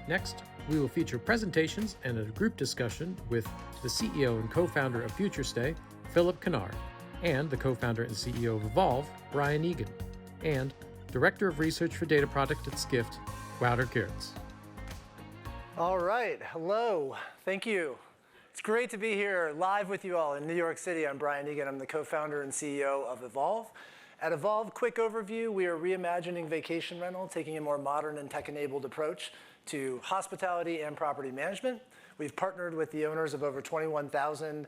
Next, we will feature presentations and a group discussion with the CEO and co-founder of Futurestay, Philip Kennard, and the co-founder and CEO of Evolve, Brian Egan, and Director of Research for Data Product at Skift, Wouter Geerts. All right, hello, thank you. It's great to be here live with you all in New York City. I'm Brian Egan, I'm the co-founder and CEO of Evolve. At Evolve, quick overview, we are reimagining vacation rental, taking a more modern and tech-enabled approach to hospitality and property management. We've partnered with the owners of over 21,000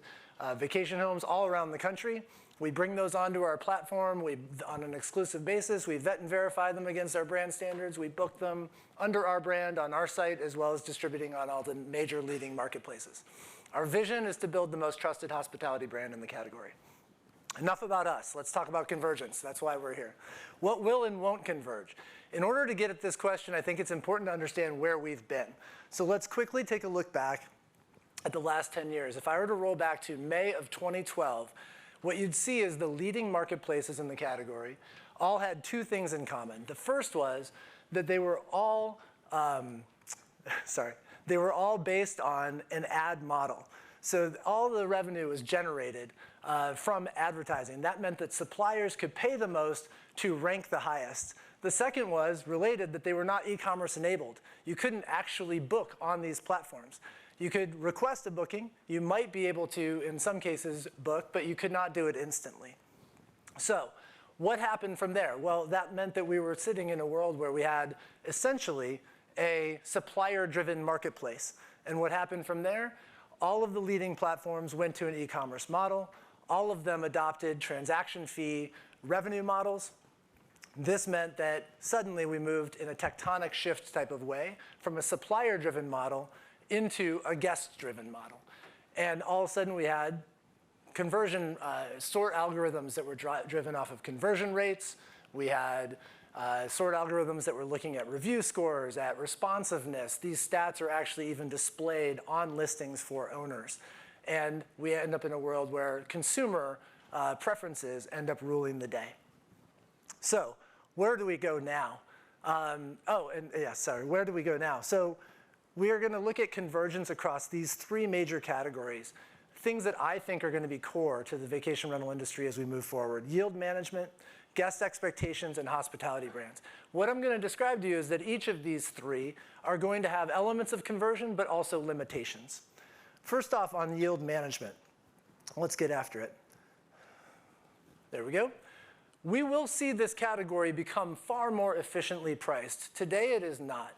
vacation homes all around the country. We bring those onto our platform. On an exclusive basis, we vet and verify them against our brand standards. We book them under our brand on our site, as well as distributing on all the major leading marketplaces. Our vision is to build the most trusted hospitality brand in the category. Enough about us. Let's talk about convergence. That's why we're here. What will and won't converge? In order to get at this question, I think it's important to understand where we've been. So let's quickly take a look back at the last 10 years. If I were to roll back to May of 2012, what you'd see is the leading marketplaces in the category all had two things in common. The first was that they were all, they were all based on an ad model. So all the revenue was generated from advertising. That meant that suppliers could pay the most to rank the highest. The second was related that they were not e-commerce enabled. You couldn't actually book on these platforms. You could request a booking. You might be able to, in some cases, book, but you could not do it instantly. So what happened from there? Well, that meant that we were sitting in a world where we had essentially a supplier-driven marketplace. And what happened from there? All of the leading platforms went to an e-commerce model. All of them adopted transaction fee revenue models. This meant that suddenly we moved in a tectonic shift type of way from a supplier-driven model into a guest-driven model. And all of a sudden we had conversion sort algorithms that were driven off of conversion rates. We had sort algorithms that were looking at review scores, at responsiveness. These stats are actually even displayed on listings for owners. And we end up in a world where consumer preferences end up ruling the day. So where do we go now? Where do we go now? So we are going to look at convergence across these three major categories, things that I think are going to be core to the vacation rental industry as we move forward: yield management, guest expectations, and hospitality brands. What I'm going to describe to you is that each of these three are going to have elements of conversion, but also limitations. First off, on yield management, let's get after it. There we go. We will see this category become far more efficiently priced. Today, it is not.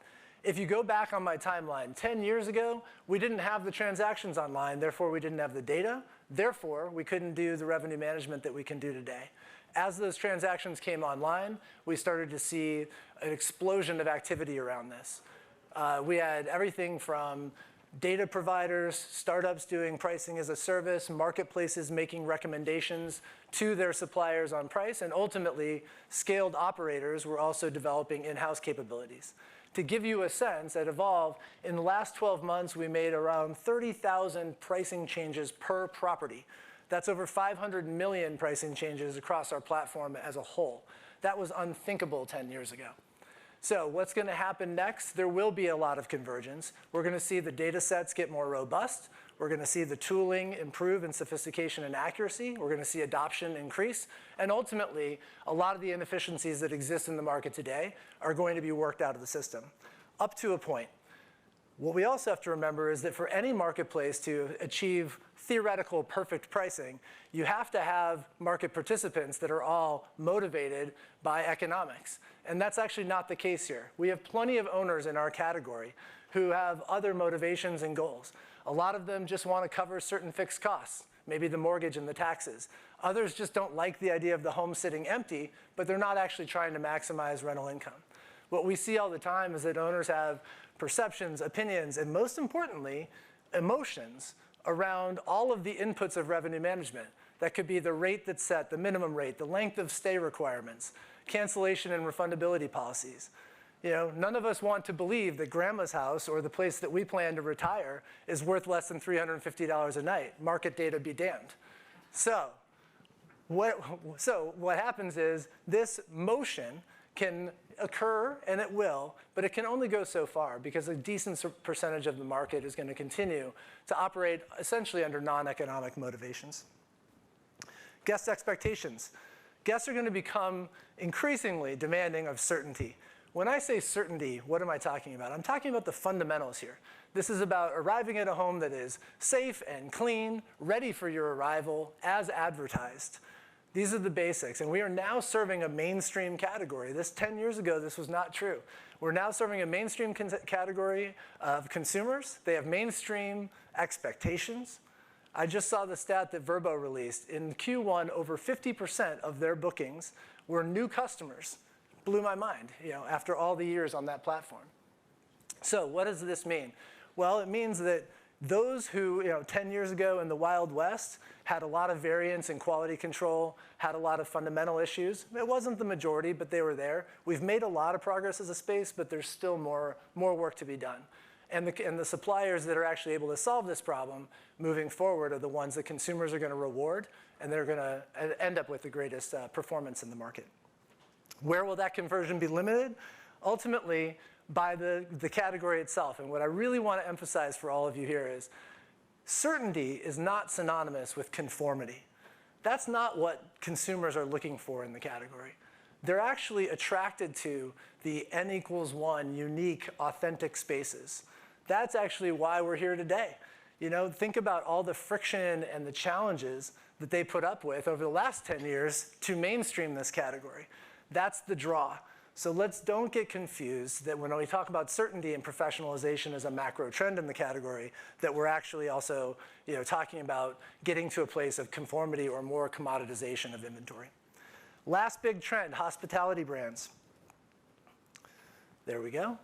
If you go back on my timeline, 10 years ago, we didn't have the transactions online, therefore we didn't have the data, therefore we couldn't do the revenue management that we can do today. As those transactions came online, we started to see an explosion of activity around this. We had everything from data providers, startups doing pricing as a service, marketplaces making recommendations to their suppliers on price, and ultimately, scaled operators were also developing in-house capabilities. To give you a sense, at Evolve, in the last 12 months, we made around 30,000 pricing changes per property. That's over 500 million pricing changes across our platform as a whole. That was unthinkable 10 years ago. So what's going to happen next? There will be a lot of convergence. We're going to see the data sets get more robust. We're going to see the tooling improve in sophistication and accuracy. We're going to see adoption increase. And ultimately, a lot of the inefficiencies that exist in the market today are going to be worked out of the system, up to a point. What we also have to remember is that for any marketplace to achieve theoretical perfect pricing, you have to have market participants that are all motivated by economics. And that's actually not the case here. We have plenty of owners in our category who have other motivations and goals. A lot of them just want to cover certain fixed costs, maybe the mortgage and the taxes. Others just don't like the idea of the home sitting empty, but they're not actually trying to maximize rental income. What we see all the time is that owners have perceptions, opinions, and most importantly, emotions around all of the inputs of revenue management. That could be the rate that's set, the minimum rate, the length of stay requirements, cancellation and refundability policies. You know, none of us want to believe that grandma's house or the place that we plan to retire is worth less than $350 a night. Market data be damned. So what happens is this motion can occur, and it will, but it can only go so far because a decent percentage of the market is going to continue to operate essentially under non-economic motivations. Guest expectations. Guests are going to become increasingly demanding of certainty. When I say certainty, what am I talking about? I'm talking about the fundamentals here. This is about arriving at a home that is safe and clean, ready for your arrival as advertised. These are the basics, and we are now serving a mainstream category. 10 years ago, this was not true. We're now serving a mainstream category of consumers. They have mainstream expectations. I just saw the stat that Vrbo released. In Q1, over 50% of their bookings were new customers. Blew my mind, after all the years on that platform. So what does this mean? Well, it means that those who, 10 years ago in the Wild West had a lot of variance in quality control, had a lot of fundamental issues. It wasn't the majority, but they were there. We've made a lot of progress as a space, but there's still more work to be done. And the suppliers that are actually able to solve this problem moving forward are the ones that consumers are going to reward, and they're going to end up with the greatest performance in the market. Where will that conversion be limited? Ultimately, by the category itself. And what I really want to emphasize for all of you here is certainty is not synonymous with conformity. That's not what consumers are looking for in the category. They're actually attracted to the N=1 unique, authentic spaces. That's actually why we're here today. Think about all the friction and the challenges that they put up with over the last 10 years to mainstream this category. That's the draw. So don't get confused that when we talk about certainty and professionalization as a macro trend in the category, that we're actually also talking about getting to a place of conformity or more commoditization of inventory. Last big trend, hospitality brands. There we go.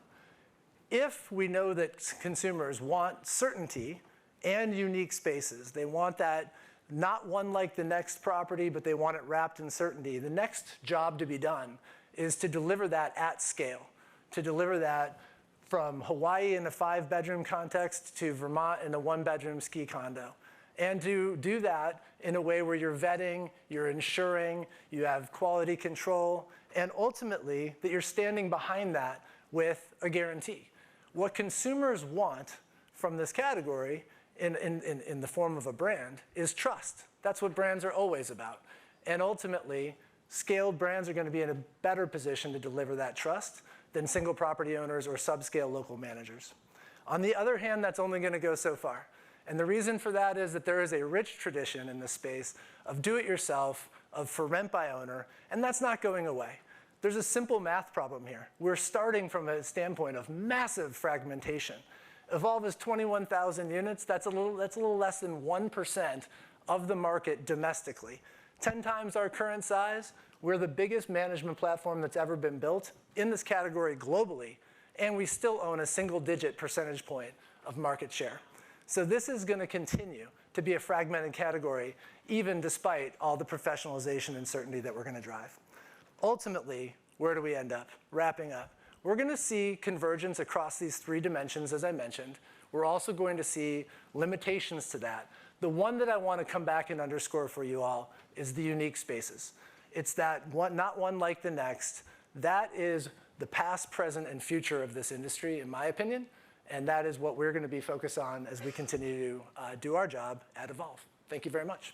If we know that consumers want certainty and unique spaces, they want that not one like the next property, but they want it wrapped in certainty, the next job to be done is to deliver that at scale, to deliver that from Hawaii in a 5-bedroom context to Vermont in a 1-bedroom ski condo. And to do that in a way where you're vetting, you're ensuring, you have quality control, and ultimately that you're standing behind that with a guarantee. What consumers want from this category in the form of a brand is trust. That's what brands are always about. And ultimately, scaled brands are going to be in a better position to deliver that trust than single property owners or subscale local managers. On the other hand, that's only going to go so far. And the reason for that is that there is a rich tradition in this space of do-it-yourself, of for rent by owner, and that's not going away. There's a simple math problem here. We're starting from a standpoint of massive fragmentation. Evolve is 21,000 units. That's a little less than 1% of the market domestically. 10 times our current size. We're the biggest management platform that's ever been built in this category globally, and we still own a single-digit percentage point of market share. So this is going to continue to be a fragmented category, even despite all the professionalization and certainty that we're going to drive. Ultimately, where do we end up? Wrapping up. We're going to see convergence across these 3 dimensions, as I mentioned. We're also going to see limitations to that. The one that I want to come back and underscore for you all is the unique spaces. It's that one, not one like the next. That is the past, present, and future of this industry, in my opinion. And that is what we're going to be focused on as we continue to do our job at Evolve. Thank you very much.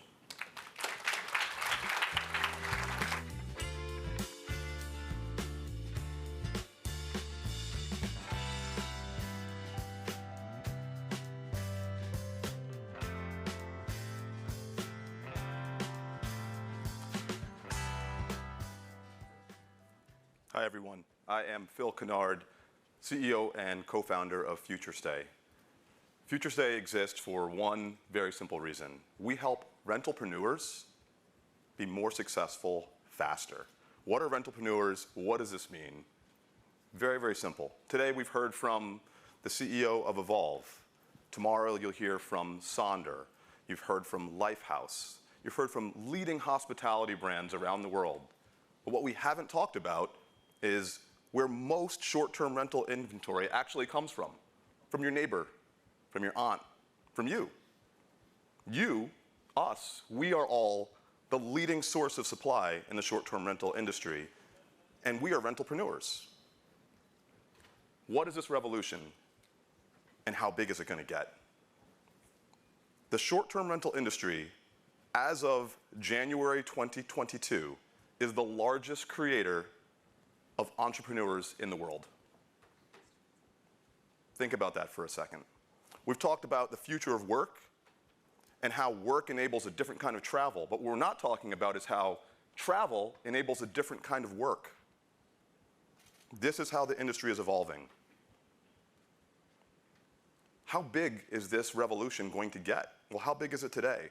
Hi, everyone. I am Phil Kennard, CEO and co-founder of Futurestay. Futurestay exists for one very simple reason. We help rentalpreneurs be more successful faster. What are rentalpreneurs? What does this mean? Very, very simple. Today, we've heard from the CEO of Evolve. Tomorrow, you'll hear from Sonder. You've heard from Lifehouse. You've heard from leading hospitality brands around the world. But what we haven't talked about is where most short-term rental inventory actually comes from your neighbor, from your aunt, from you. You, us, we are all the leading source of supply in the short-term rental industry. and we are rentalpreneurs. What is this revolution, and how big is it going to get? The short-term rental industry, as of January 2022, is the largest creator of entrepreneurs in the world. Think about that for a second. We've talked about the future of work and how work enables a different kind of travel, but what we're not talking about is how travel enables a different kind of work. This is how the industry is evolving. How big is this revolution going to get? Well, how big is it today?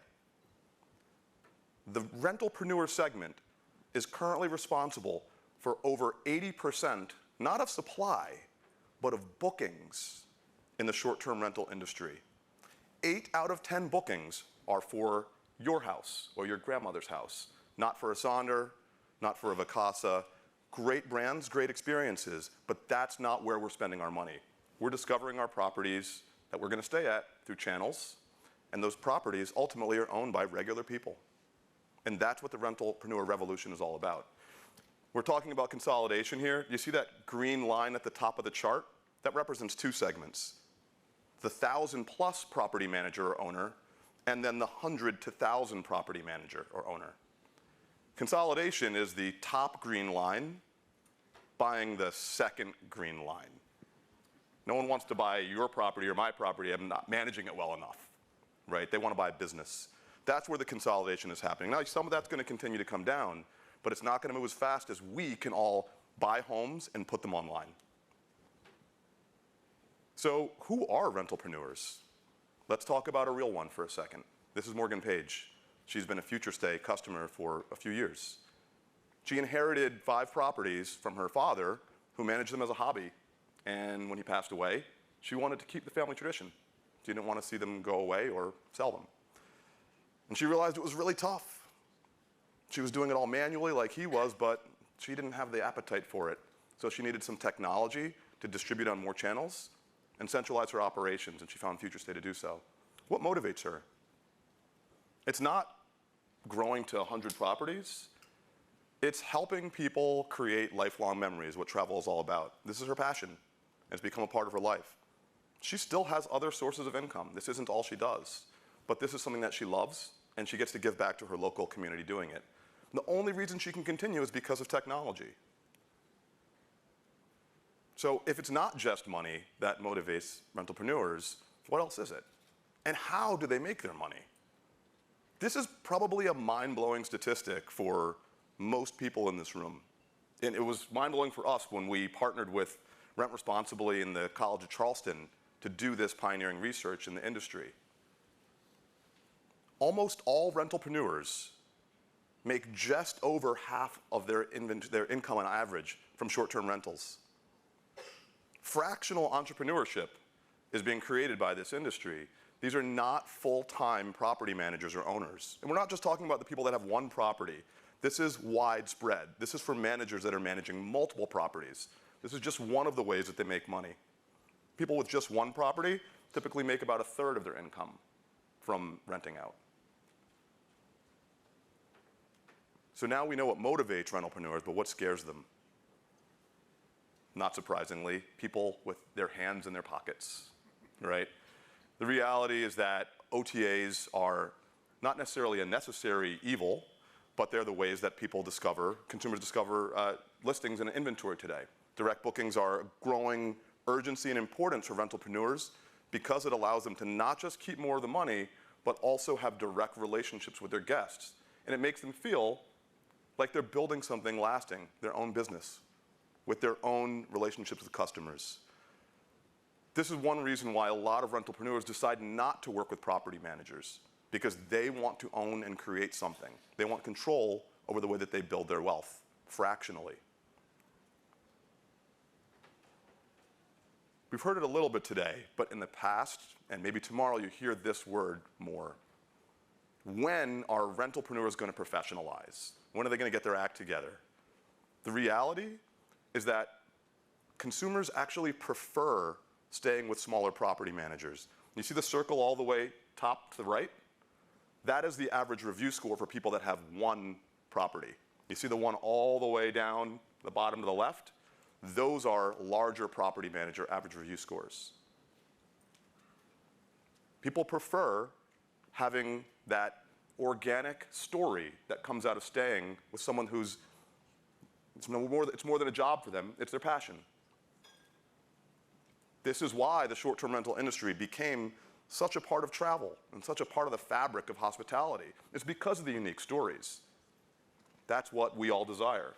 The rentalpreneur segment is currently responsible for over 80%, not of supply, but of bookings in the short-term rental industry. 8 out of 10 bookings are for your house or your grandmother's house, not for a Sonder, not for a Vacasa. Great brands, great experiences, but that's not where we're spending our money. We're discovering our properties that we're going to stay at through channels, and those properties ultimately are owned by regular people. And that's what the rentalpreneur revolution is all about. We're talking about consolidation here. You see that green line at the top of the chart? That represents 2 segments. The 1,000+ property manager or owner, and then the 100 to 1,000 property manager or owner. Consolidation is the top green line buying the second green line. No one wants to buy your property or my property. I'm not managing it well enough, right? They want to buy a business. That's where the consolidation is happening. Now, some of that's going to continue to come down, but it's not going to move as fast as we can all buy homes and put them online. So who are rentalpreneurs? Let's talk about a real one for a second. This is Morgan Page. She's been a Futurestay customer for a few years. She inherited 5 properties from her father, who managed them as a hobby. And when he passed away, she wanted to keep the family tradition. She didn't want to see them go away or sell them. And she realized it was really tough. She was doing it all manually like he was, but she didn't have the appetite for it. So she needed some technology to distribute on more channels and centralize her operations, and she found Futurestay to do so. What motivates her? It's not growing to 100 properties. It's helping people create lifelong memories, what travel is all about. This is her passion. It's become a part of her life. She still has other sources of income. This isn't all she does. But this is something that she loves, and she gets to give back to her local community doing it. The only reason she can continue is because of technology. So if it's not just money that motivates rentalpreneurs, what else is it? And how do they make their money? This is probably a mind-blowing statistic for most people in this room. And it was mind-blowing for us when we partnered with Rent Responsibly in the College of Charleston to do this pioneering research in the industry. Almost all rentalpreneurs make just over half of their income on average from short-term rentals. Fractional entrepreneurship is being created by this industry. These are not full-time property managers or owners. And we're not just talking about the people that have one property. This is widespread. This is for managers that are managing multiple properties. This is just one of the ways that they make money. People with just one property typically make about 1/3 of their income from renting out. So now we know what motivates rentalpreneurs, but what scares them? Not surprisingly, people with their hands in their pockets, right? The reality is that OTAs are not necessarily a necessary evil, but they're the ways that consumers discover listings and inventory today. Direct bookings are a growing urgency and importance for rentalpreneurs because it allows them to not just keep more of the money, but also have direct relationships with their guests. And it makes them feel like they're building something lasting, their own business, with their own relationships with customers. This is one reason why a lot of rentalpreneurs decide not to work with property managers, because they want to own and create something. They want control over the way that they build their wealth, fractionally. We've heard it a little bit today, but in the past, and maybe tomorrow, you hear this word more. When are rentalpreneurs going to professionalize? When are they going to get their act together? The reality is that consumers actually prefer staying with smaller property managers. You see the circle all the way top to the right? That is the average review score for people that have one property. You see the one all the way down the bottom to the left? Those are larger property manager average review scores. People prefer having that organic story that comes out of staying with someone who's, it's more than a job for them, it's their passion. This is why the short-term rental industry became such a part of travel and such a part of the fabric of hospitality. It's because of the unique stories. That's what we all desire.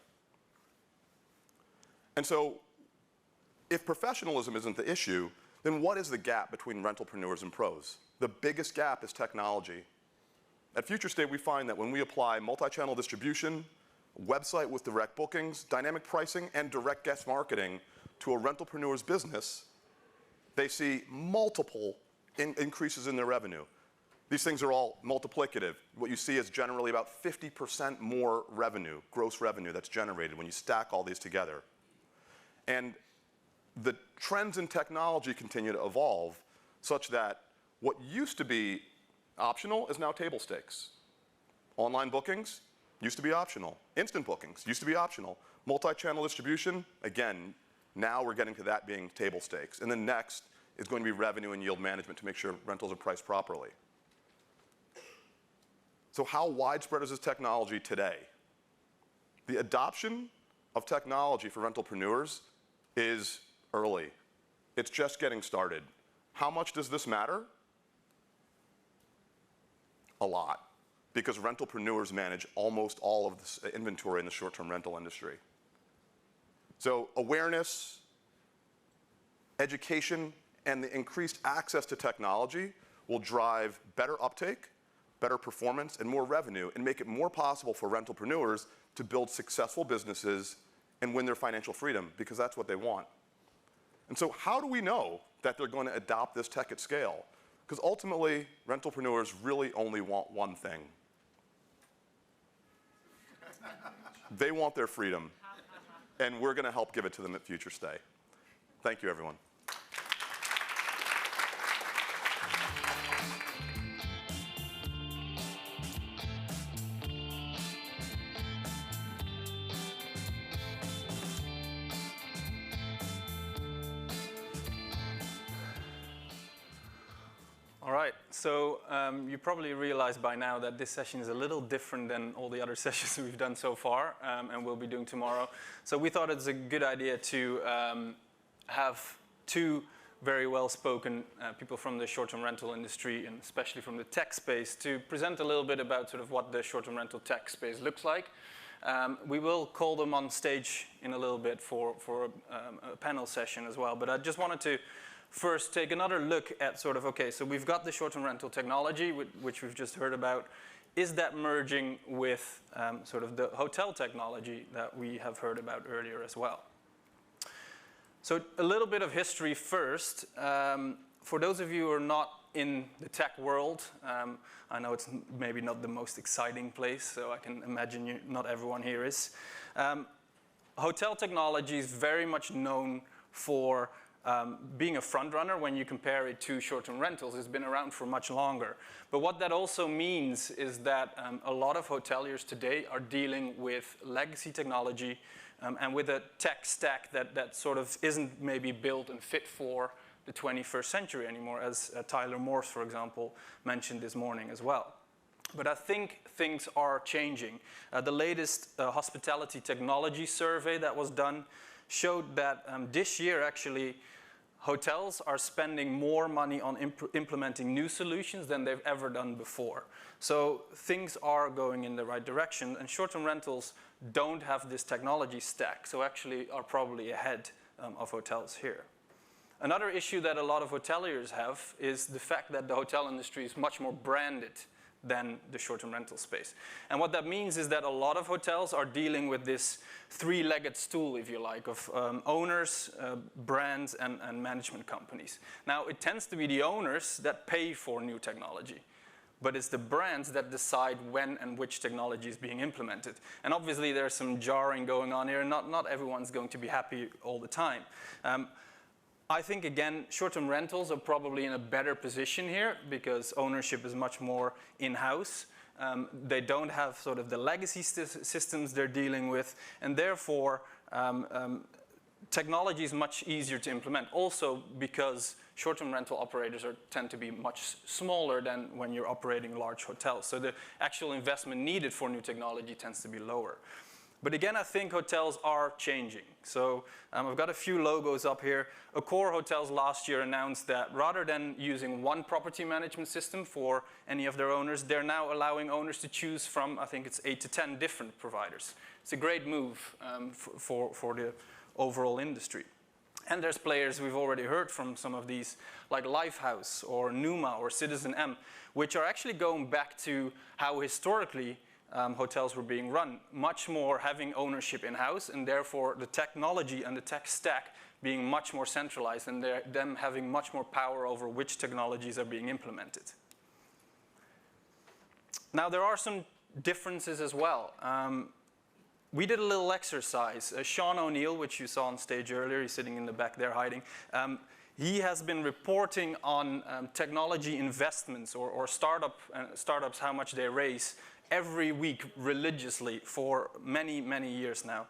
And so, if professionalism isn't the issue, then what is the gap between rentalpreneurs and pros? The biggest gap is technology. At Futurestay, we find that when we apply multi-channel distribution, website with direct bookings, dynamic pricing, and direct guest marketing to a rentalpreneur's business, they see multiple increases in their revenue. These things are all multiplicative. What you see is generally about 50% more revenue, gross revenue that's generated when you stack all these together. And the trends in technology continue to evolve such that what used to be optional is now table stakes. Online bookings used to be optional. Instant bookings used to be optional. Multi-channel distribution, again, now we're getting to that being table stakes. And then next is going to be revenue and yield management to make sure rentals are priced properly. So how widespread is this technology today? The adoption of technology for rentalpreneurs is early. It's just getting started. How much does this matter? A lot, because rentalpreneurs manage almost all of the inventory in the short-term rental industry. So awareness, education, and the increased access to technology will drive better uptake, better performance, and more revenue, and make it more possible for rentalpreneurs to build successful businesses and win their financial freedom, because that's what they want. And so how do we know that they're going to adopt this tech at scale? Because ultimately, rentalpreneurs really only want one thing. They want their freedom, and we're going to help give it to them at Futurestay. Thank you, everyone. All right, so you probably realize by now that this session is a little different than all the other sessions we've done so far and we'll be doing tomorrow. So we thought it's a good idea to have two very well-spoken people from the short-term rental industry, and especially from the tech space, to present a little bit about sort of what the short-term rental tech space looks like. We will call them on stage in a little bit for a panel session as well, but I just wanted to first take another look at sort of, okay, so we've got the short-term rental technology, which we've just heard about. Is that merging with sort of the hotel technology that we have heard about earlier as well? So a little bit of history first. For those of you who are not in the tech world, I know it's maybe not the most exciting place, so I can imagine not everyone here is. Hotel technology is very much known for being a front runner when you compare it to short-term rentals. It's been around for much longer. But what that also means is that a lot of hoteliers today are dealing with legacy technology and with a tech stack that sort of isn't maybe built and fit for the 21st century anymore, as Tyler Morse, for example, mentioned this morning as well. But I think things are changing. The latest hospitality technology survey that was done showed that this year, actually, hotels are spending more money on implementing new solutions than they've ever done before. So things are going in the right direction, and short-term rentals don't have this technology stack, so actually are probably ahead of hotels here. Another issue that a lot of hoteliers have is the fact that the hotel industry is much more branded than the short-term rental space. And what that means is that a lot of hotels are dealing with this three-legged stool, if you like, of owners, brands, and management companies. Now, it tends to be the owners that pay for new technology, but it's the brands that decide when and which technology is being implemented. And obviously, there's some jarring going on here, and not everyone's going to be happy all the time. I think, again, short-term rentals are probably in a better position here because ownership is much more in-house. They don't have sort of the legacy systems they're dealing with, and therefore technology is much easier to implement. Also because short-term rental operators tend to be much smaller than when you're operating large hotels. So the actual investment needed for new technology tends to be lower. But again, I think hotels are changing. So I've got a few logos up here. Accor Hotels last year announced that rather than using one property management system for any of their owners, they're now allowing owners to choose from, I think it's 8 to 10 different providers. It's a great move for the overall industry. And there's players we've already heard from, some of these, like Lifehouse or Numa or Citizen M, which are actually going back to how historically hotels were being run, much more having ownership in-house, and therefore the technology and the tech stack being much more centralized, and them having much more power over which technologies are being implemented. Now, there are some differences as well. We did a little exercise. Sean O'Neill, which you saw on stage earlier, he's sitting in the back there hiding, he has been reporting on technology investments or startups, how much they raise, every week religiously for many, many years now.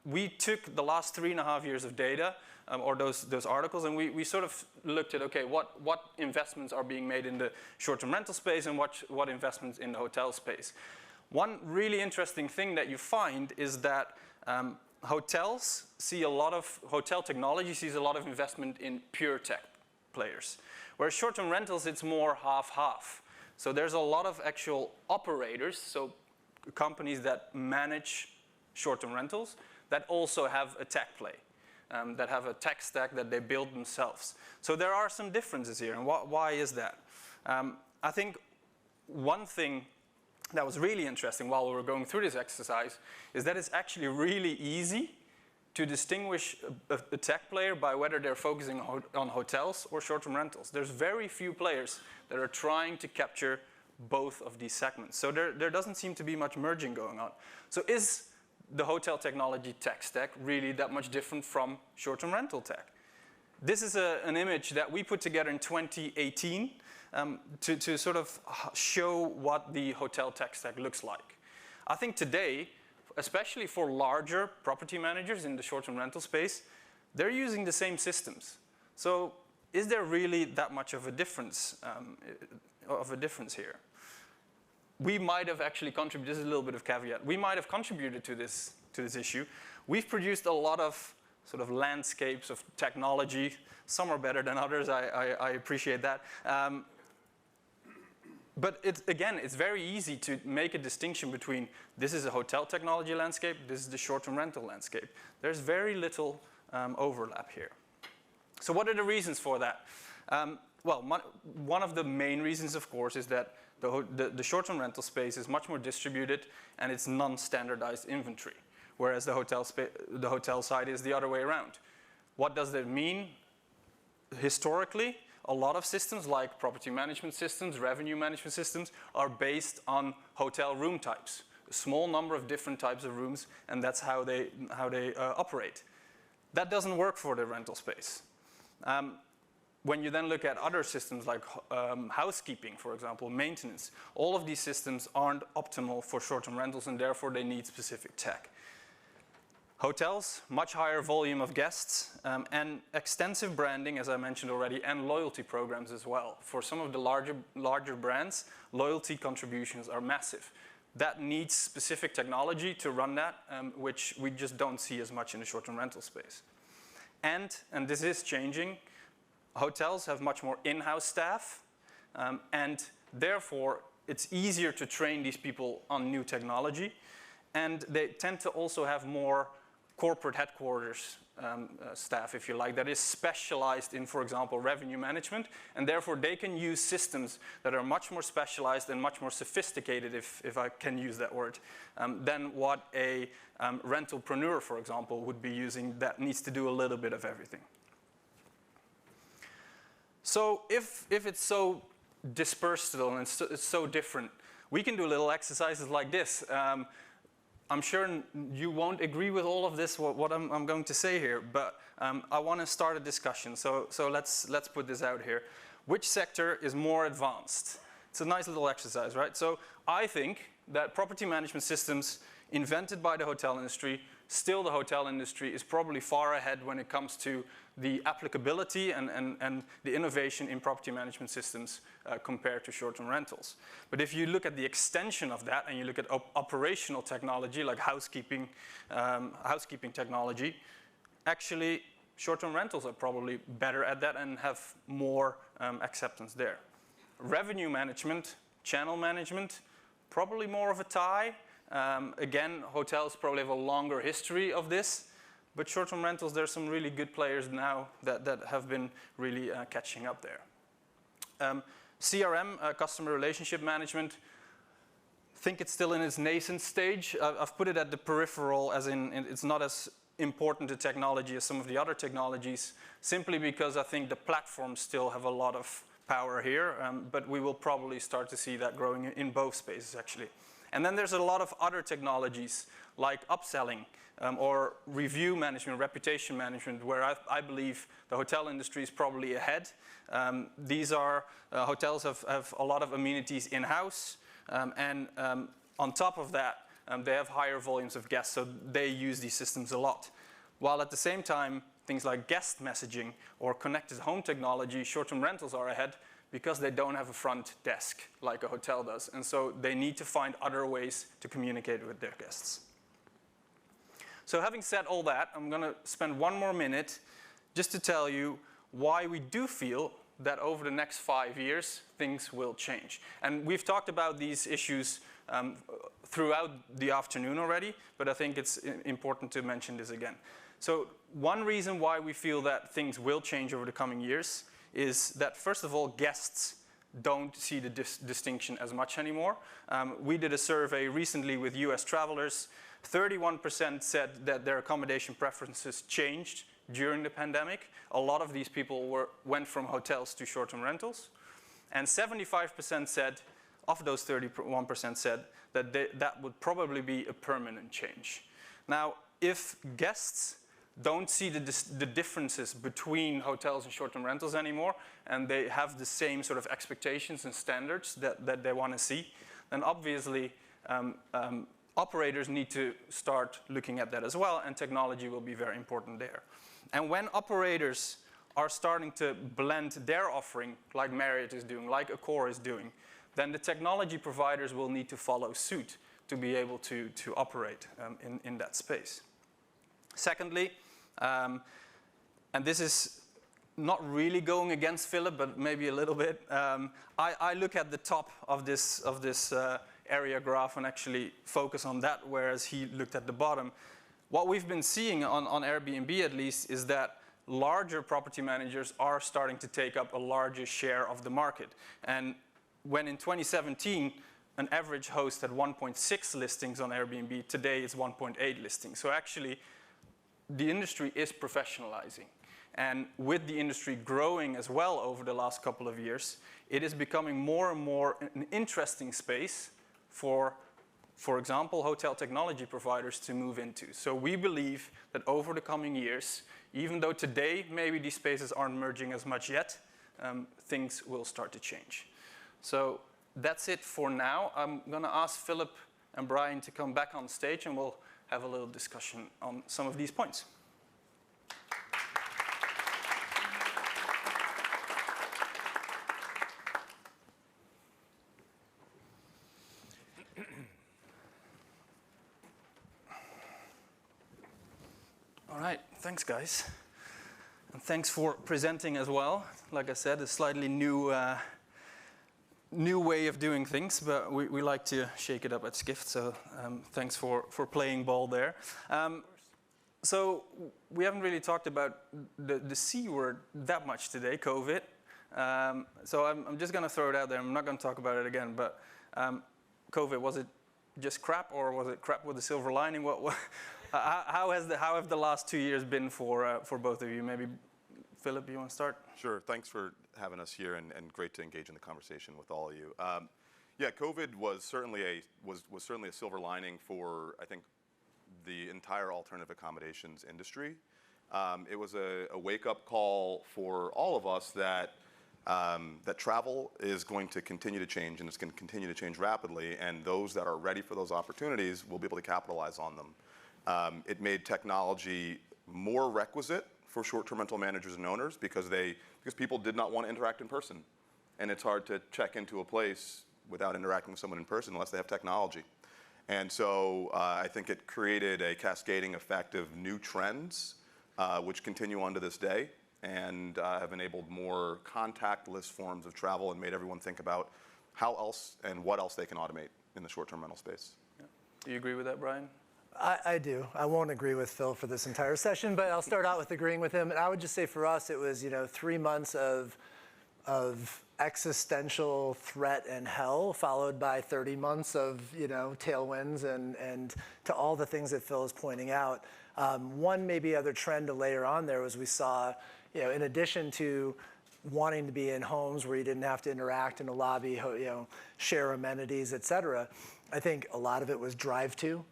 We took the last 3.5 years of data, or those articles, and we sort of looked at, okay, what investments are being made in the short-term rental space and what investments in the hotel space. One really interesting thing that you find is that hotel technology sees a lot of investment in pure tech players, whereas short-term rentals, it's more half-half. So there's a lot of actual operators, so companies that manage short-term rentals, that also have a tech play, that have a tech stack that they build themselves. So there are some differences here, and why is that? I think one thing that was really interesting while we were going through this exercise is that it's actually really easy to distinguish a tech player by whether they're focusing on hotels or short-term rentals. There's very few players that are trying to capture both of these segments. So there doesn't seem to be much merging going on. So is the hotel technology tech stack really that much different from short-term rental tech? This is an image that we put together in 2018 to sort of show what the hotel tech stack looks like. I think today, especially for larger property managers in the short-term rental space, they're using the same systems. So is there really that much of a difference here? We might have actually contributed, this is a little bit of caveat, we might have contributed to this issue. We've produced a lot of sort of landscapes of technology. Some are better than others, I appreciate that. But again, it's very easy to make a distinction between this is a hotel technology landscape, this is the short-term rental landscape. There's very little overlap here. So what are the reasons for that? Well, one of the main reasons, of course, is that the short-term rental space is much more distributed and it's non-standardized inventory, whereas the hotel side is the other way around. What does that mean? Historically, a lot of systems like property management systems, revenue management systems are based on hotel room types. A small number of different types of rooms, and that's how they operate. That doesn't work for the rental space. When you then look at other systems like housekeeping, for example, maintenance, all of these systems aren't optimal for short-term rentals and therefore they need specific tech. Hotels, much higher volume of guests, and extensive branding, as I mentioned already, and loyalty programs as well. For some of the larger brands, loyalty contributions are massive. That needs specific technology to run that, which we just don't see as much in the short-term rental space. And this is changing, hotels have much more in-house staff, and therefore it's easier to train these people on new technology, and they tend to also have more corporate headquarters staff, if you like, that is specialized in, for example, revenue management, and therefore they can use systems that are much more specialized and much more sophisticated, if I can use that word, than what a rentalpreneur, for example, would be using that needs to do a little bit of everything. So if it's so dispersed still and it's so different, we can do little exercises like this. I'm sure you won't agree with all of this, what I'm going to say here, but I want to start a discussion. So let's put this out here. Which sector is more advanced? It's a nice little exercise, right? So I think that property management systems invented by the hotel industry, still the hotel industry is probably far ahead when it comes to the applicability and the innovation in property management systems compared to short-term rentals. But if you look at the extension of that and you look at operational technology like housekeeping technology, actually short-term rentals are probably better at that and have more acceptance there. Revenue management, channel management, probably more of a tie. Again, hotels probably have a longer history of this, but short-term rentals, there's some really good players now that have been really catching up there. CRM, customer relationship management, I think it's still in its nascent stage. I've put it at the peripheral, as in it's not as important a technology as some of the other technologies, simply because I think the platforms still have a lot of power here, but we will probably start to see that growing in both spaces actually. And then there's a lot of other technologies like upselling or review management, reputation management, where I believe the hotel industry is probably ahead. These are, hotels have a lot of amenities in-house, and on top of that, they have higher volumes of guests, so they use these systems a lot. While at the same time, things like guest messaging or connected home technology, short-term rentals are ahead because they don't have a front desk like a hotel does. And so they need to find other ways to communicate with their guests. So having said all that, I'm going to spend one more minute just to tell you why we do feel that over the next 5 years, things will change. And we've talked about these issues throughout the afternoon already, but I think it's important to mention this again. So one reason why we feel that things will change over the coming years is that, first of all, guests don't see the distinction as much anymore. We did a survey recently with US travelers. 31% said that their accommodation preferences changed during the pandemic. A lot of these people went from hotels to short-term rentals. And 75% said, of those 31% said, that that would probably be a permanent change. Now, if guests don't see the differences between hotels and short-term rentals anymore, and they have the same sort of expectations and standards that they want to see, then obviously operators need to start looking at that as well, and technology will be very important there. And when operators are starting to blend their offering, like Marriott is doing, like Accor is doing, then the technology providers will need to follow suit to be able to operate in that space. Secondly, and this is not really going against Philip, but maybe a little bit. I look at the top of this area graph and actually focus on that, whereas he looked at the bottom. What we've been seeing on Airbnb at least is that larger property managers are starting to take up a larger share of the market. And when in 2017, an average host had 1.6 listings on Airbnb, today it's 1.8 listings. So actually, the industry is professionalizing. And with the industry growing as well over the last couple of years, it is becoming more and more an interesting space for example, hotel technology providers to move into. So we believe that over the coming years, even though today maybe these spaces aren't merging as much yet, things will start to change. So that's it for now. I'm going to ask Philip and Brian to come back on stage, and we'll have a little discussion on some of these points. All right, thanks guys. And thanks for presenting as well. Like I said, a slightly new way of doing things, but we like to shake it up at Skift, so thanks for playing ball there. So we haven't really talked about the C word that much today, COVID. So I'm just going to throw it out there. I'm not going to talk about it again, but COVID, was it just crap, or was it crap with a silver lining? How have the last 2 years been for both of you? Maybe Philip, you want to start? Sure. Thanks for having us here, and great to engage in the conversation with all of you. Yeah, COVID was certainly a silver lining for, I think, the entire alternative accommodations industry. It was a wake-up call for all of us that that travel is going to continue to change, and it's going to continue to change rapidly, and those that are ready for those opportunities will be able to capitalize on them. It made technology more requisite for short-term rental managers and owners because people did not want to interact in person. And it's hard to check into a place without interacting with someone in person unless they have technology. And so I think it created a cascading effect of new trends, which continue on to this day, and have enabled more contactless forms of travel and made everyone think about how else and what else they can automate in the short-term rental space. Yeah. Do you agree with that, Brian? I do. I won't agree with Phil for this entire session, but I'll start out with agreeing with him. And I would just say for us, it was 3 months of existential threat and hell, followed by 30 months of tailwinds and to all the things that Phil is pointing out. One maybe other trend to layer on there was we saw, in addition to wanting to be in homes where you didn't have to interact in a lobby, share amenities, et cetera, I think a lot of it was drive to.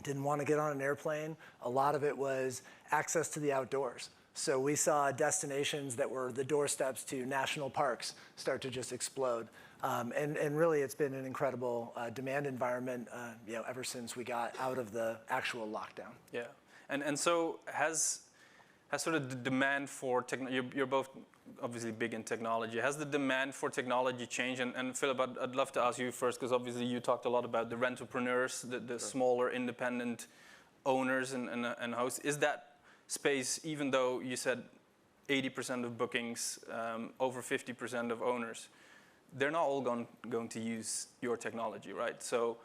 Didn't want to get on an airplane. A lot of it was access to the outdoors. So we saw destinations that were the doorsteps to national parks start to just explode. And really, it's been an incredible demand environment ever since we got out of the actual lockdown. Yeah, and so has sort of the demand for technology, you're both obviously big in technology, has the demand for technology changed? And Philip, I'd love to ask you first, because obviously you talked a lot about the rentalpreneurs, the smaller independent owners and hosts. Is that space, even though you said 80% of bookings, over 50% of owners, they're not all going to use your technology, right? So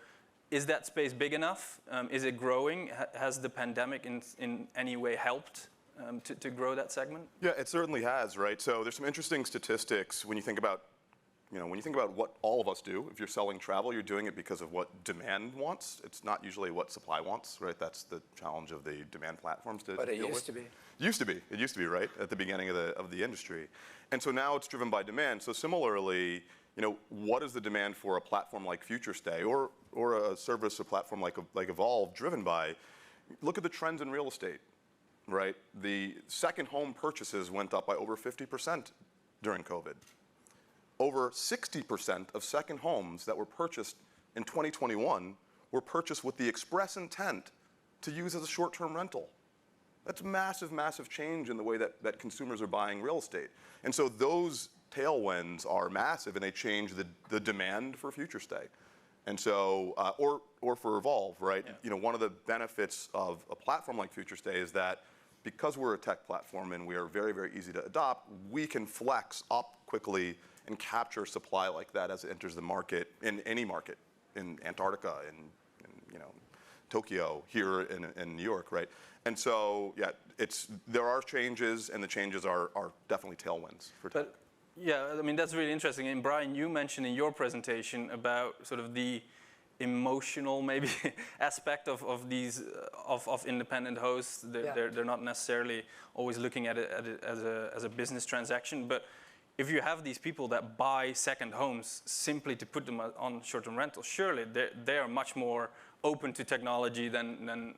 is that space big enough? Is it growing? Has the pandemic in any way helped to grow that segment? Yeah, it certainly has, right? So there's some interesting statistics when you think about, what all of us do. If you're selling travel, you're doing it because of what demand wants. It's not usually what supply wants, right? That's the challenge of the demand platforms to deal with. But it used to be. It used to be, right, at the beginning of the industry. And so now it's driven by demand. So similarly, what is the demand for a platform like Futurestay or a service, a platform like Evolve driven by? Look at the trends in real estate, right? The second home purchases went up by over 50% during COVID. Over 60% of second homes that were purchased in 2021 were purchased with the express intent to use as a short-term rental. That's massive, massive change in the way that consumers are buying real estate. And so those tailwinds are massive, and they change the demand for Futurestay. And so, or for Evolve, right? Yeah. One of the benefits of a platform like Futurestay is that because we're a tech platform and we are very, very easy to adopt, we can flex up quickly and capture supply like that as it enters the market, in any market, in Antarctica, in Tokyo, here in New York, right? And so, yeah, there are changes, and the changes are definitely tailwinds for tech. But yeah, I mean, that's really interesting. And Brian, you mentioned in your presentation about sort of the emotional maybe aspect of these of independent hosts. They're not necessarily always looking at it as a business transaction, but if you have these people that buy second homes simply to put them on short-term rental, surely they are much more open to technology than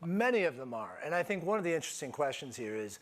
Many of them are. And I think one of the interesting questions here is,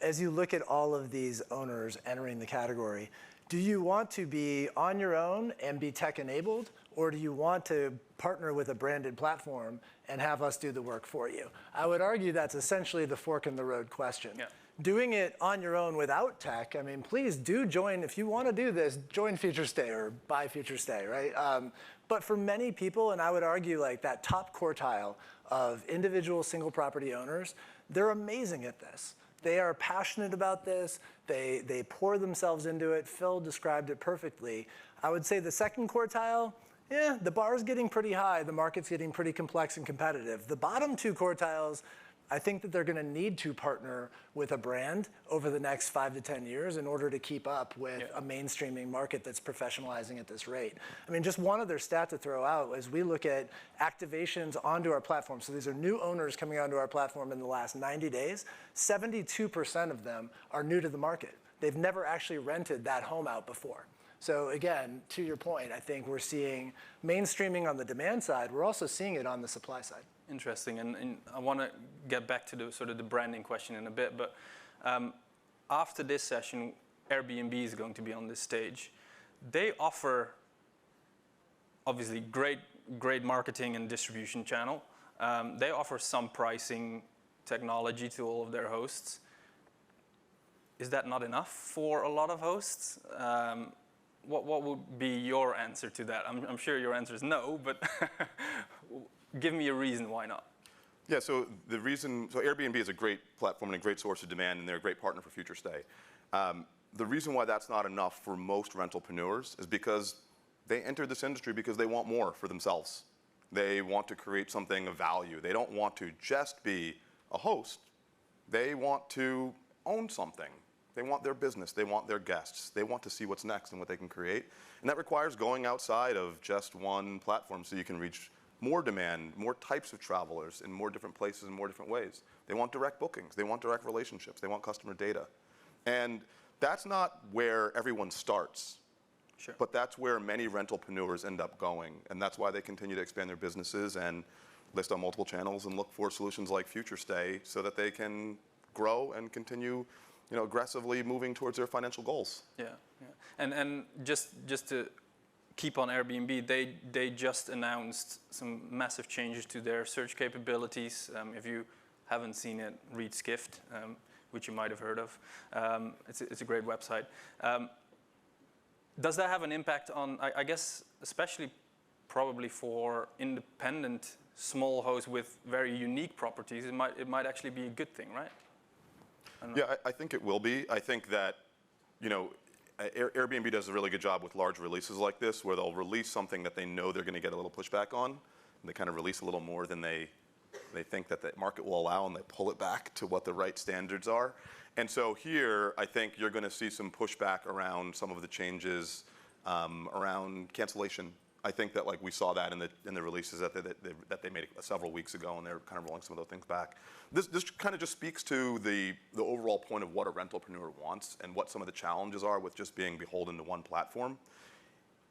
as you look at all of these owners entering the category, do you want to be on your own and be tech-enabled, or do you want to partner with a branded platform and have us do the work for you? I would argue that's essentially the fork in the road question. Yeah. Doing it on your own without tech, I mean, please do join. If you want to do this, join Futurestay or buy Futurestay, right? But for many people, and I would argue like that top quartile of individual single property owners, they're amazing at this. They are passionate about this. They pour themselves into it. Phil described it perfectly. I would say the second quartile, the bar is getting pretty high. The market's getting pretty complex and competitive. The bottom two quartiles, I think that they're going to need to partner with a brand over the next 5 to 10 years in order to keep up with a mainstreaming market that's professionalizing at this rate. I mean, just one other stat to throw out as we look at activations onto our platform. So these are new owners coming onto our platform in the last 90 days. 72% of them are new to the market. They've never actually rented that home out before. So again, to your point, I think we're seeing mainstreaming on the demand side. We're also seeing it on the supply side. Interesting, and I want to get back to the sort of the branding question in a bit, but after this session, Airbnb is going to be on this stage. They offer, obviously, great marketing and distribution channel. They offer some pricing technology to all of their hosts. Is that not enough for a lot of hosts? What would be your answer to that? I'm sure your answer is no, but give me a reason why not. Yeah, so Airbnb is a great platform and a great source of demand, and they're a great partner for Futurestay. The reason why that's not enough for most rentalpreneurs is because they entered this industry because they want more for themselves. They want to create something of value. They don't want to just be a host. They want to own something. They want their business. They want their guests. They want to see what's next and what they can create. And that requires going outside of just one platform so you can reach more demand, more types of travelers in more different places in more different ways. They want direct bookings. They want direct relationships. They want customer data. And that's not where everyone starts. Sure. But that's where many rentalpreneurs end up going. And that's why they continue to expand their businesses and list on multiple channels and look for solutions like Futurestay so that they can grow and continue aggressively moving towards their financial goals. Yeah. And just to keep on Airbnb, they just announced some massive changes to their search capabilities. If you haven't seen it, read Skift, which you might have heard of. It's a great website. Does that have an impact on, I guess, especially probably for independent small hosts with very unique properties, it might actually be a good thing, right? Yeah, I think it will be. I think that, Airbnb does a really good job with large releases like this, where they'll release something that they know they're going to get a little pushback on, and they kind of release a little more than they think that the market will allow, and they pull it back to what the right standards are. And so here, I think you're going to see some pushback around some of the changes around cancellation. I think that we saw that in the releases that they made several weeks ago, and they're kind of rolling some of those things back. This kind of just speaks to the overall point of what a rentalpreneur wants and what some of the challenges are with just being beholden to one platform.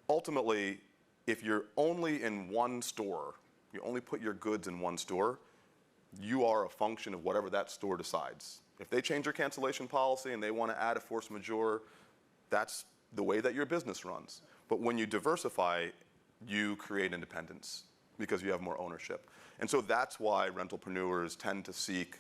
Ultimately, if you're only in one store, you only put your goods in one store, you are a function of whatever that store decides. If they change their cancellation policy and they want to add a force majeure, that's the way that your business runs. But when you diversify, you create independence because you have more ownership. And so that's why rentalpreneurs tend to seek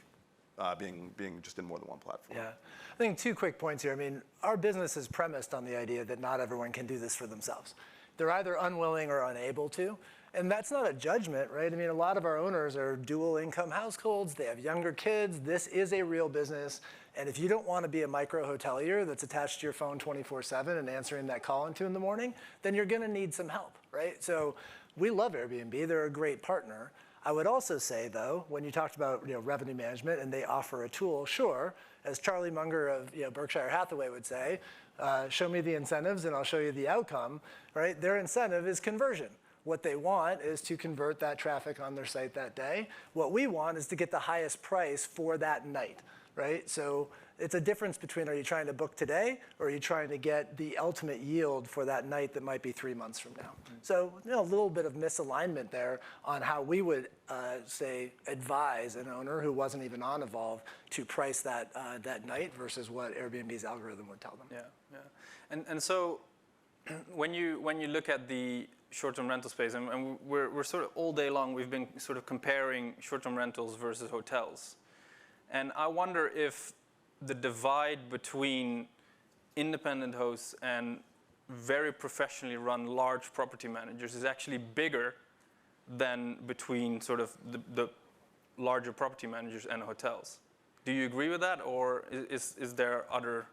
being just in more than one platform. Yeah, I think 2 quick points here. I mean, our business is premised on the idea that not everyone can do this for themselves. They're either unwilling or unable to. And that's not a judgment, right? I mean, a lot of our owners are dual income households. They have younger kids. This is a real business. And if you don't want to be a micro hotelier that's attached to your phone 24/7 and answering that call in 2 in the morning, then you're going to need some help, right? So we love Airbnb. They're a great partner. I would also say, though, when you talked about revenue management and they offer a tool, sure, as Charlie Munger of Berkshire Hathaway would say, show me the incentives and I'll show you the outcome, right? Their incentive is conversion. What they want is to convert that traffic on their site that day. What we want is to get the highest price for that night, right? So it's a difference between, are you trying to book today or are you trying to get the ultimate yield for that night that might be 3 months from now? So a little bit of misalignment there on how we would, say, advise an owner who wasn't even on Evolve to price that night versus what Airbnb's algorithm would tell them. Yeah. And so when you look at the short-term rental space, and we're sort of all day long, we've been sort of comparing short-term rentals versus hotels. And I wonder if the divide between independent hosts and very professionally run large property managers is actually bigger than between sort of the larger property managers and hotels. Do you agree with that, or is there other?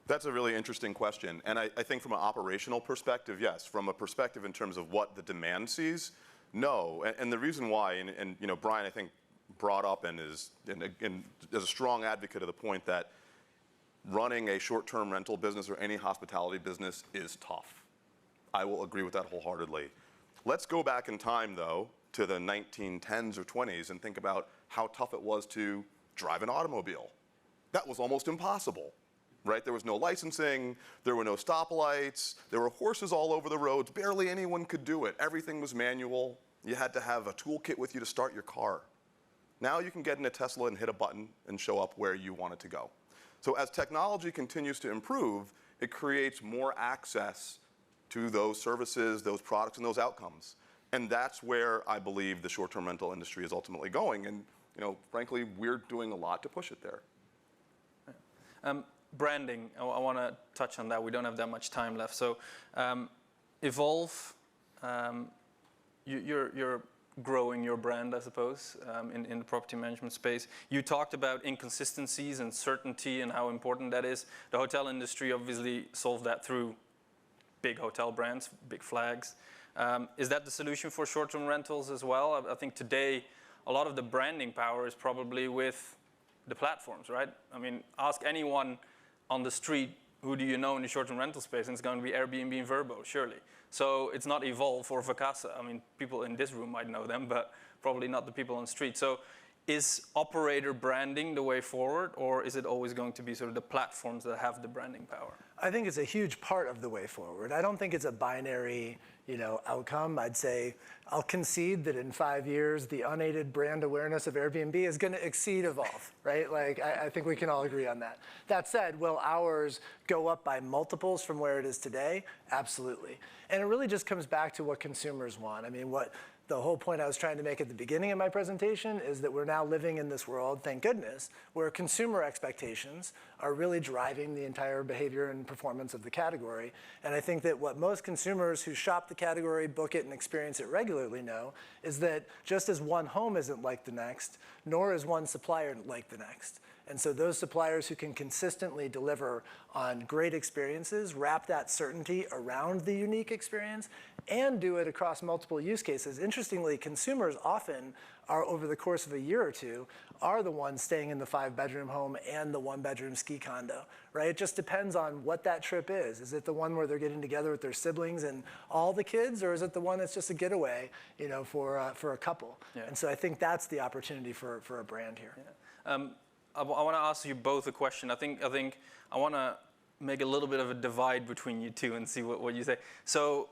That's a really interesting question. And I think from an operational perspective, yes. From a perspective in terms of what the demand sees, no. And the reason why, and Brian, I think, brought up and is a strong advocate of the point that running a short-term rental business or any hospitality business is tough. I will agree with that wholeheartedly. Let's go back in time, though, to the 1910s or 20s and think about how tough it was to drive an automobile. That was almost impossible. Right? There was no licensing, there were no stoplights, there were horses all over the roads, barely anyone could do it. Everything was manual. You had to have a toolkit with you to start your car. Now you can get in a Tesla and hit a button and show up where you want it to go. So as technology continues to improve, it creates more access to those services, those products, and those outcomes. And that's where I believe the short-term rental industry is ultimately going. And frankly, we're doing a lot to push it there. Branding, I want to touch on that. We don't have that much time left. So Evolve, you're growing your brand, I suppose, in the property management space. You talked about inconsistencies and certainty and how important that is. The hotel industry obviously solved that through big hotel brands, big flags. Is that the solution for short-term rentals as well? I think today a lot of the branding power is probably with the platforms, right? I mean, ask anyone on the street, who do you know in the short-term rental space, and it's going to be Airbnb and Vrbo, surely. So it's not Evolve or Vacasa. I mean, people in this room might know them, but probably not the people on the street. So is operator branding the way forward, or is it always going to be sort of the platforms that have the branding power? I think it's a huge part of the way forward. I don't think it's a binary, outcome. I'd say I'll concede that in 5 years, the unaided brand awareness of Airbnb is going to exceed Evolve, right? Like, I think we can all agree on that. That said, will ours go up by multiples from where it is today? Absolutely. And it really just comes back to what consumers want. I mean, the whole point I was trying to make at the beginning of my presentation is that we're now living in this world, thank goodness, where consumer expectations are really driving the entire behavior and performance of the category. And I think that what most consumers who shop the category, book it, and experience it regularly know is that just as one home isn't like the next, nor is one supplier like the next. And so those suppliers who can consistently deliver on great experiences, wrap that certainty around the unique experience, and do it across multiple use cases. Interestingly, consumers often are, over the course of a year or two, are the ones staying in the 5-bedroom home and the 1-bedroom ski condo, right? It just depends on what that trip is. Is it the one where they're getting together with their siblings and all the kids, or is it the one that's just a getaway, for a couple? Yeah. And so I think that's the opportunity for a brand here. Yeah. I want to ask you both a question. I think I want to make a little bit of a divide between you two and see what you say. So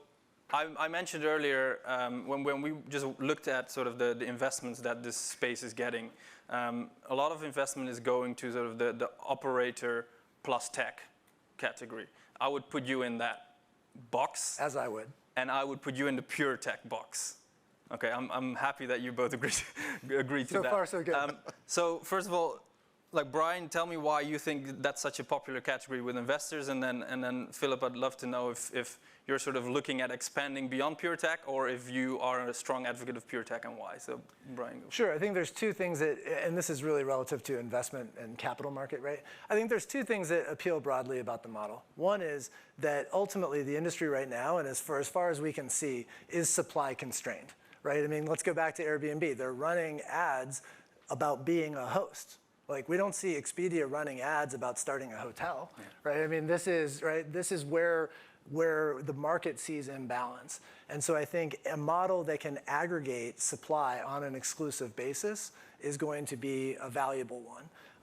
I mentioned earlier when we just looked at sort of the investments that this space is getting, a lot of investment is going to sort of the operator plus tech category. I would put you in that box. As I would. And I would put you in the pure tech box. Okay, I'm happy that you both agreed to that. So far, so good. So first of all, like Brian, tell me why you think that's such a popular category with investors, and then Philip, I'd love to know if you're sort of looking at expanding beyond pure tech, or if you are a strong advocate of pure tech, and why. So Brian, go. Sure, I think there's two things that, and this is really relative to investment and capital market, right? I think there's two things that appeal broadly about the model. One is that ultimately the industry right now, and as far as we can see, is supply constrained, right? I mean, let's go back to Airbnb. They're running ads about being a host. Like, we don't see Expedia running ads about starting a hotel, right? I mean, this is where the market sees imbalance. And so I think a model that can aggregate supply on an exclusive basis is going to be a valuable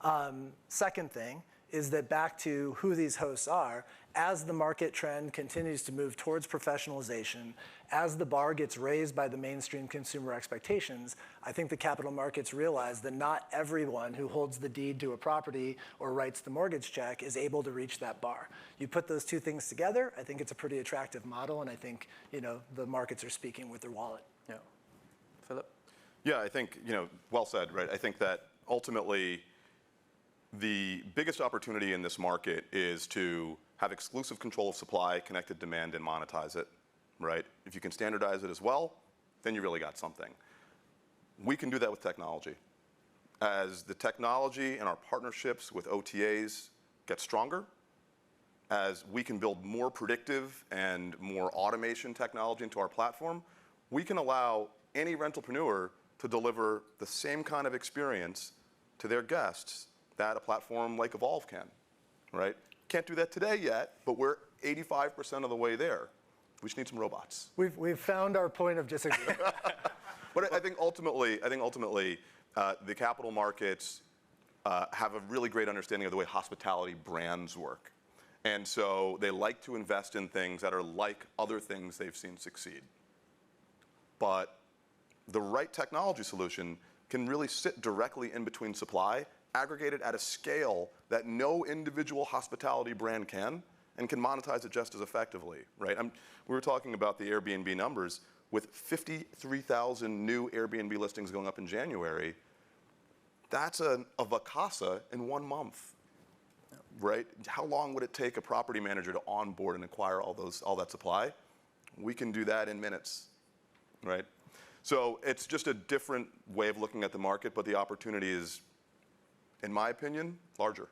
one. Second thing is that back to who these hosts are, as the market trend continues to move towards professionalization, as the bar gets raised by the mainstream consumer expectations, I think the capital markets realize that not everyone who holds the deed to a property or writes the mortgage check is able to reach that bar. You put those two things together, I think it's a pretty attractive model, and I think the markets are speaking with their wallet. Yeah. Philip? Yeah, I think, well said, right? I think that ultimately the biggest opportunity in this market is to have exclusive control of supply, connected demand, and monetize it, right? If you can standardize it as well, then you really got something. We can do that with technology. As the technology and our partnerships with OTAs get stronger, as we can build more predictive and more automation technology into our platform, we can allow any rentalpreneur to deliver the same kind of experience to their guests that a platform like Evolve can, right? Can't do that today yet, but we're 85% of the way there. We just need some robots. We've found our point of disagreement. But I think ultimately, the capital markets have a really great understanding of the way hospitality brands work. And so they like to invest in things that are like other things they've seen succeed. But the right technology solution can really sit directly in between supply aggregated at a scale that no individual hospitality brand can, and can monetize it just as effectively, right? We were talking about the Airbnb numbers. With 53,000 new Airbnb listings going up in January, that's a Vacasa in 1 month, right? How long would it take a property manager to onboard and acquire all that supply? We can do that in minutes, right? So it's just a different way of looking at the market, but the opportunity is, in my opinion, larger.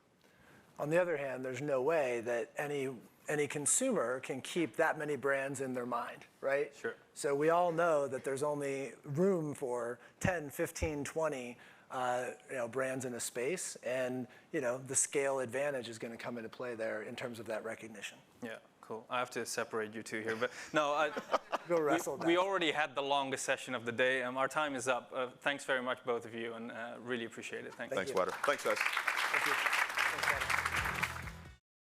On the other hand, there's no way that any consumer can keep that many brands in their mind, right? Sure. So we all know that there's only room for 10, 15, 20 brands in a space, and the scale advantage is going to come into play there in terms of that recognition. Yeah, cool. I have to separate you two here, but no, Go wrestle we already had the longest session of the day. Our time is up. Thanks very much, both of you, and really appreciate it. Thanks. Thanks, Wouter. Thanks, guys.